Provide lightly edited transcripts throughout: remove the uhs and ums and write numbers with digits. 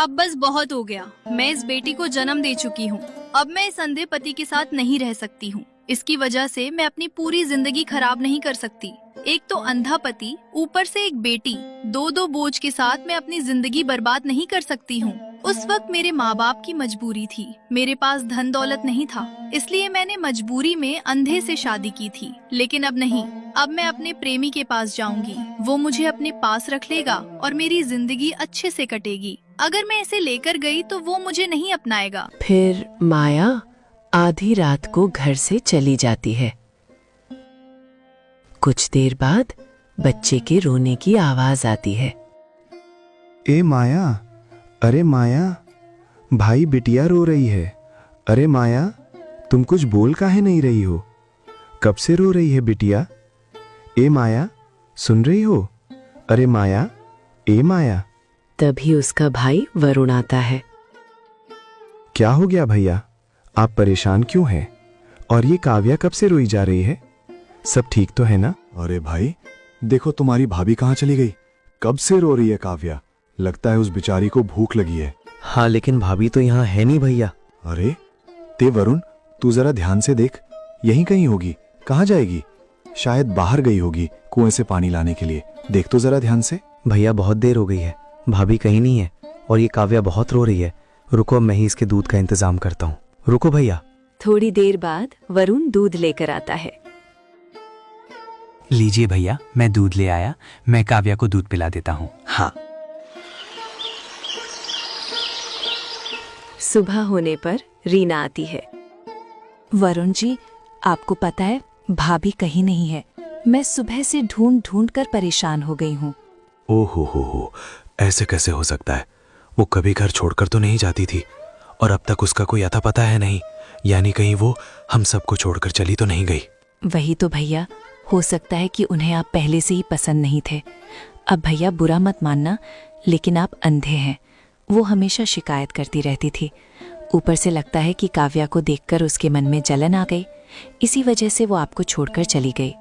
अब बस बहुत हो गया। मैं इस बेटी को जन्म दे चुकी हूँ। अब मैं इस अंधे पति के साथ नहीं रह सकती हूँ। इसकी वजह से मैं अपनी पूरी जिंदगी खराब नहीं कर सकती। एक तो अंधा पति, ऊपर से एक बेटी, दो दो बोझ के साथ मैं अपनी जिंदगी बर्बाद नहीं कर सकती हूँ। उस वक्त मेरे माँ बाप की मजबूरी थी। मेरे पास धन दौलत नहीं था, इसलिए मैंने मजबूरी में अंधे से शादी की थी। लेकिन अब नहीं, अब मैं अपने प्रेमी के पास जाऊंगी। वो मुझे अपने पास रख लेगा और मेरी जिंदगी अच्छे से कटेगी। अगर मैं इसे लेकर गई तो वो मुझे नहीं अपनाएगा। फिर माया आधी रात को घर से चली जाती है। कुछ देर बाद बच्चे के रोने की आवाज आती है। ए माया, अरे माया, भाई बिटिया रो रही है। अरे माया, तुम कुछ बोल काहे नहीं रही हो? कब से रो रही है बिटिया? ए माया, सुन रही हो? अरे माया, ए माया। तभी उसका भाई वरुण आता है। क्या हो गया भैया, आप परेशान क्यों हैं? और ये काव्या कब से रोई जा रही है? सब ठीक तो है ना? अरे भाई, देखो तुम्हारी भाभी कहाँ चली गई? कब से रो रही है काव्या? लगता है उस बेचारी को भूख लगी है। हाँ, लेकिन भाभी तो यहाँ है नहीं भैया। अरे ते वरुण, तू जरा ध्यान से देख, यहीं कहीं होगी। कहाँ जाएगी? शायद बाहर गई होगी कुएं से पानी लाने के लिए। देख तो जरा ध्यान से। भैया बहुत देर हो गई है, भाभी कहीं नहीं है और ये काव्या बहुत रो रही है। रुको, अब मैं ही इसके दूध का इंतजाम करता हूँ। रुको भैया। थोड़ी देर बाद वरुण दूध लेकर आता है। लीजिए भैया, मैं दूध ले आया। मैं काव्या को दूध पिला देता हूँ। हाँ। सुबह होने पर रीना आती है। वरुण जी, आपको पता है भाभी कहीं नहीं है। मैं सुबह से ढूंढ ढूंढ कर परेशान हो गई हूँ। ओहो हो, ऐसे कैसे हो सकता है? वो कभी घर छोड़कर तो नहीं जाती थी और अब तक उसका कोई अता पता है नहीं। यानी कहीं वो हम सबको छोड़कर चली तो नहीं गई। वही तो भैया, हो सकता है कि उन्हें आप पहले से ही पसंद नहीं थे। अब भैया बुरा मत मानना, लेकिन आप अंधे हैं। वो हमेशा शिकायत करती रहती थी। ऊपर से लगता है कि काव्या को देखकर उसके मन में जलन आ गई। इसी वजह से वो आपको छोड़कर चली गई।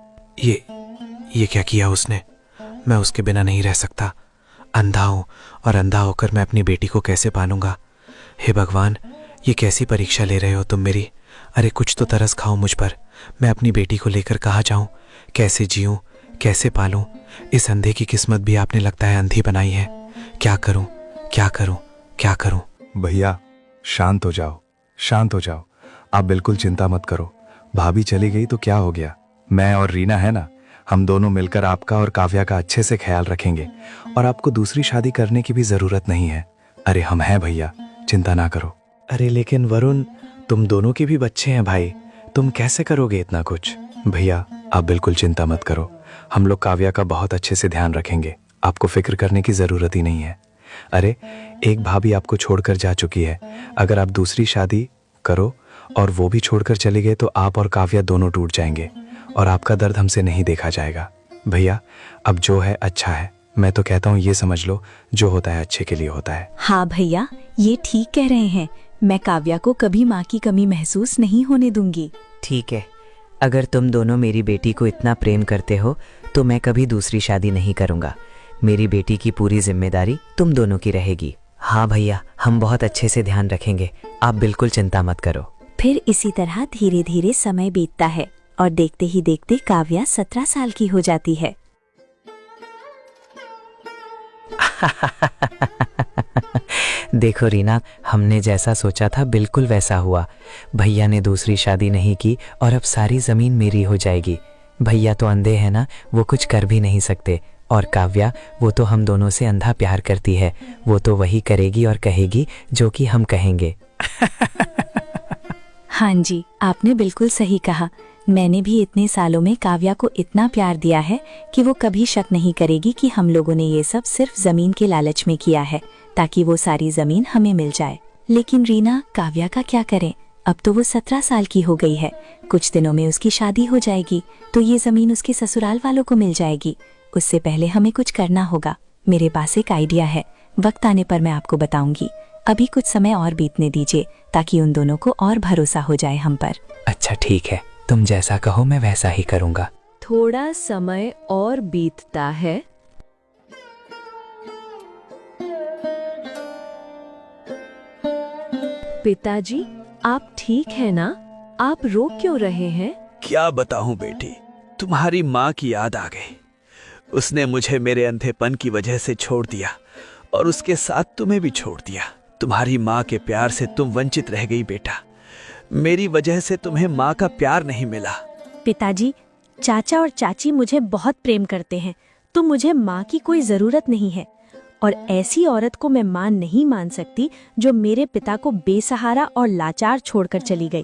ये क्या किया उसने? मैं उसके बिना नहीं रह सकता। अंधा हूं और अंधा होकर मैं अपनी बेटी को कैसे पालूंगा? हे भगवान, ये कैसी परीक्षा ले रहे हो तुम मेरी? अरे कुछ तो तरस खाओ मुझ पर। मैं अपनी बेटी को लेकर कहाँ जाऊं? कैसे जीऊं? कैसे पालूं? इस अंधे की किस्मत भी आपने लगता है अंधी बनाई है। क्या करूं, क्या करूं, क्या करूं? भैया शांत हो जाओ, शांत हो जाओ। आप बिल्कुल चिंता मत करो। भाभी चली गई तो क्या हो गया? मैं और रीना है ना, हम दोनों मिलकर आपका और काव्या का अच्छे से ख्याल रखेंगे और आपको दूसरी शादी करने की भी जरूरत नहीं है। अरे हम हैं भैया, चिंता ना करो। अरे लेकिन वरुण, तुम दोनों के भी बच्चे हैं भाई, तुम कैसे करोगे इतना कुछ? भैया आप बिल्कुल चिंता मत करो, हम लोग काव्या का बहुत अच्छे से ध्यान रखेंगे। आपको फिक्र करने की जरूरत ही नहीं है। अरे एक भाभी आपको छोड़कर जा चुकी है, अगर आप दूसरी शादी करो और वो भी छोड़कर चले गए तो आप और काव्या दोनों टूट जाएंगे और आपका दर्द हमसे नहीं देखा जाएगा। भैया अब जो है अच्छा है। मैं तो कहता हूँ ये समझ लो, जो होता है अच्छे के लिए होता है। हाँ भैया, ये ठीक कह रहे हैं। मैं काव्या को कभी माँ की कमी महसूस नहीं होने दूंगी। ठीक है, अगर तुम दोनों मेरी बेटी को इतना प्रेम करते हो तो मैं कभी दूसरी शादी नहीं करूँगा। मेरी बेटी की पूरी जिम्मेदारी तुम दोनों की रहेगी। हाँ भैया, हम बहुत अच्छे से ध्यान रखेंगे, आप बिल्कुल चिंता मत करो। फिर इसी तरह धीरे धीरे समय बीतता है और देखते ही देखते काव्या 17 साल की हो जाती है। देखो रीना, हमने जैसा सोचा था बिल्कुल वैसा हुआ। भैया ने दूसरी शादी नहीं की और अब सारी जमीन मेरी हो जाएगी। भैया तो अंधे हैं ना, वो कुछ कर भी नहीं सकते। और काव्या, वो तो हम दोनों से अंधा प्यार करती है। वो तो वही करेगी और कहेगी जो कि हम कहेंगे। हाँ जी, आपने बिल्कुल सही कहा। मैंने भी इतने सालों में काव्या को इतना प्यार दिया है कि वो कभी शक नहीं करेगी कि हम लोगों ने ये सब सिर्फ जमीन के लालच में किया है, ताकि वो सारी जमीन हमें मिल जाए। लेकिन रीना, काव्या का क्या करें? अब तो वो 17 साल की हो गई है। कुछ दिनों में उसकी शादी हो जाएगी तो ये जमीन उसके ससुराल वालों को मिल जाएगी। उससे पहले हमें कुछ करना होगा। मेरे पास एक आइडिया है, वक्त आने पर मैं आपको बताऊंगी। अभी कुछ समय और बीतने दीजिए ताकि उन दोनों को और भरोसा हो जाए हम पर। अच्छा ठीक है, तुम जैसा कहो मैं वैसा ही करूँगा। थोड़ा समय और बीतता है। पिताजी, आप ठीक है ना? आप रो क्यों रहे हैं? क्या बताऊं बेटी, तुम्हारी माँ की याद आ गई। उसने मुझे मेरे अंधेपन की वजह से छोड़ दिया और उसके साथ तुम्हें भी छोड़ दिया। तुम्हारी माँ के प्यार से तुम वंचित रह गई बेटा। मेरी वजह से तुम्हें माँ का प्यार नहीं मिला। पिताजी, चाचा और चाची मुझे बहुत प्रेम करते हैं, तो मुझे माँ की कोई जरूरत नहीं है। और ऐसी औरत को मैं माँ नहीं मान सकती जो मेरे पिता को बेसहारा और लाचार छोड़कर चली गई।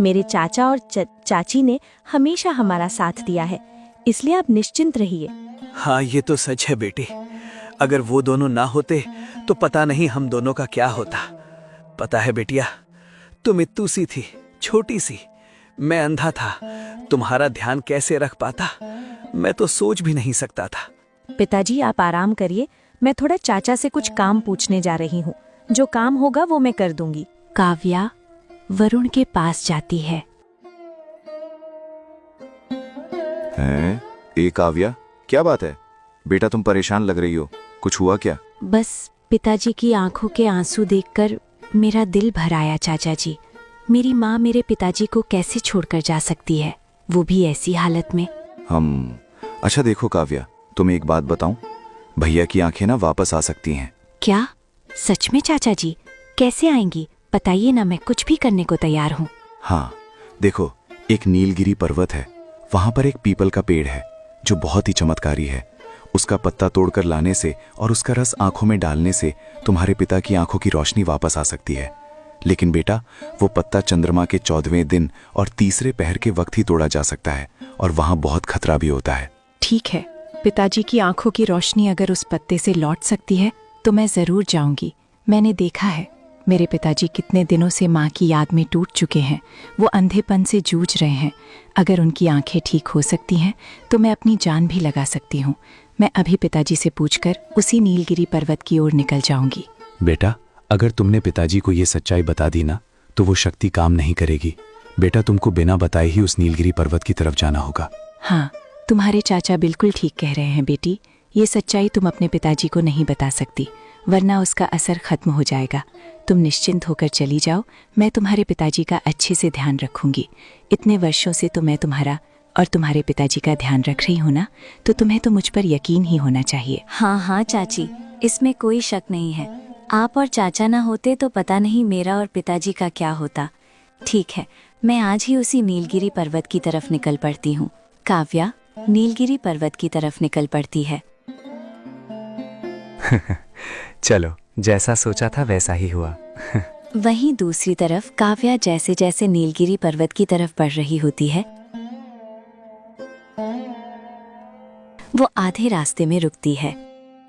मेरे चाचा और चाची ने हमेशा हमारा साथ दिया है, इसलिए आप निश्चिंत रहिए। हाँ, ये तो सच है बेटी। अगर वो दोनों ना होते तो पता नहीं हम दोनों का क्या होता। पता है बेटिया, तुम इत्तू सी थी, छोटी सी, मैं अंधा था। तुम्हारा ध्यान कैसे रख पाता, मैं तो सोच भी नहीं सकता था। पिताजी, आप आराम करिए, मैं थोड़ा चाचा से कुछ काम पूछने जा रही हूँ। जो काम होगा वो मैं कर दूंगी। काव्या वरुण के पास जाती है। हैं? ए काव्या, क्या बात है बेटा, तुम परेशान लग रही हो, कुछ हुआ क्या? बस पिताजी की आंखों के आंसू देखकर मेरा दिल भर आया। चाचा जी, मेरी माँ मेरे पिताजी को कैसे छोड़कर जा सकती है, वो भी ऐसी हालत में। अच्छा देखो काव्या, तुम्हें एक बात बताऊं, भैया की आंखें ना वापस आ सकती हैं। क्या? सच में चाचा जी? कैसे आएंगी? बताइए ना, मैं कुछ भी करने को तैयार हूँ। हाँ देखो, एक नीलगिरी पर्वत है, वहां पर एक पीपल का पेड़ है जो बहुत ही चमत्कारी है। उसका पत्ता तोड़कर लाने से और उसका रस आंखों में डालने से तुम्हारे पिता की आंखों की रोशनी वापस आ सकती है। लेकिन बेटा, वो पत्ता चंद्रमा के 14वें दिन और तीसरे पहर के वक्त ही तोड़ा जा सकता है और वहां बहुत खतरा भी होता है। ठीक है, पिताजी की आंखों की रोशनी अगर उस पत्ते से लौट सकती है तो मैं जरूर जाऊंगी। मैंने देखा है मेरे पिताजी कितने दिनों से माँ की याद में टूट चुके हैं, वो अंधेपन से जूझ रहे हैं। अगर उनकी आंखें ठीक हो सकती हैं तो मैं अपनी जान भी लगा सकती हूँ। मैं अभी पिताजी से पूछकर उसी नीलगिरी पर्वत की ओर निकल जाऊंगी। बेटा, अगर तुमने पिताजी को ये सच्चाई बता दी ना तो वो शक्ति काम नहीं करेगी। बेटा, तुमको बिना बताए ही उस नीलगिरी पर्वत की तरफ जाना होगा। हाँ, तुम्हारे चाचा बिल्कुल ठीक कह रहे हैं बेटी। ये सच्चाई तुम अपने पिताजी को नहीं बता सकती, वरना उसका असर खत्म हो जाएगा। तुम निश्चिंत होकर चली जाओ, मैं तुम्हारे पिताजी का अच्छे से ध्यान रखूंगी। इतने वर्षों से तो मैं तुम्हारा और तुम्हारे पिताजी का ध्यान रख रही हूँ ना, तो तुम्हें तो मुझ पर यकीन ही होना चाहिए। हाँ हाँ चाची, इसमें कोई शक नहीं है। आप और चाचा ना होते तो पता नहीं मेरा और पिताजी का क्या होता। ठीक है, मैं आज ही उसी नीलगिरी पर्वत की तरफ निकल पड़ती हूँ। काव्या नीलगिरी पर्वत की तरफ निकल पड़ती है। चलो, जैसा सोचा था वैसा ही हुआ। वहीं दूसरी तरफ काव्या जैसे जैसे नीलगिरी पर्वत की तरफ बढ़ रही होती है, वो आधे रास्ते में रुकती है।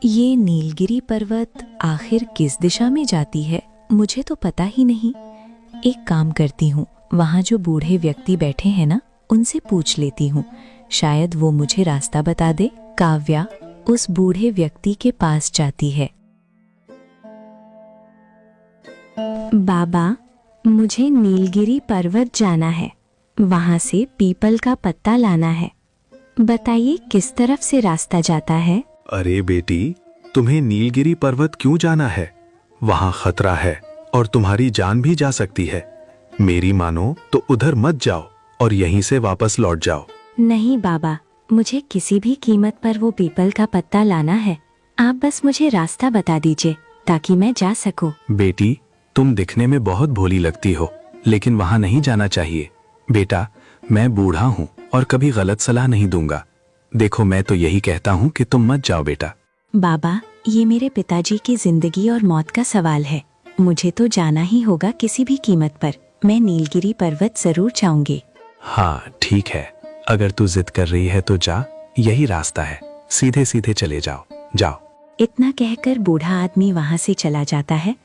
ये नीलगिरी पर्वत आखिर किस दिशा में जाती है, मुझे तो पता ही नहीं। एक काम करती हूँ, वहाँ जो बूढ़े व्यक्ति बैठे हैं ना, उनसे पूछ लेती हूँ, शायद वो मुझे रास्ता बता दे। काव्या उस बूढ़े व्यक्ति के पास जाती है। बाबा, मुझे नीलगिरी पर्वत जाना है, वहाँ से पीपल का पत्ता लाना है। बताइए किस तरफ से रास्ता जाता है? अरे बेटी, तुम्हें नीलगिरी पर्वत क्यों जाना है? वहां खतरा है और तुम्हारी जान भी जा सकती है। मेरी मानो तो उधर मत जाओ और यहीं से वापस लौट जाओ। नहीं बाबा, मुझे किसी भी कीमत पर वो पीपल का पत्ता लाना है। आप बस मुझे रास्ता बता दीजिए ताकि मैं जा सकूं। बेटी, तुम दिखने में बहुत भोली लगती हो, लेकिन वहां नहीं जाना चाहिए। बेटा, मैं बूढ़ा हूँ और कभी गलत सलाह नहीं दूंगा। देखो, मैं तो यही कहता हूँ कि तुम मत जाओ बेटा। बाबा, ये मेरे पिताजी की जिंदगी और मौत का सवाल है। मुझे तो जाना ही होगा किसी भी कीमत पर। मैं नीलगिरी पर्वत जरूर जाऊंगी। हाँ ठीक है, अगर तू जिद कर रही है तो जा, यही रास्ता है, सीधे सीधे चले जाओ। जाओ। इतना कहकर बूढ़ा आदमी वहाँ से चला जाता है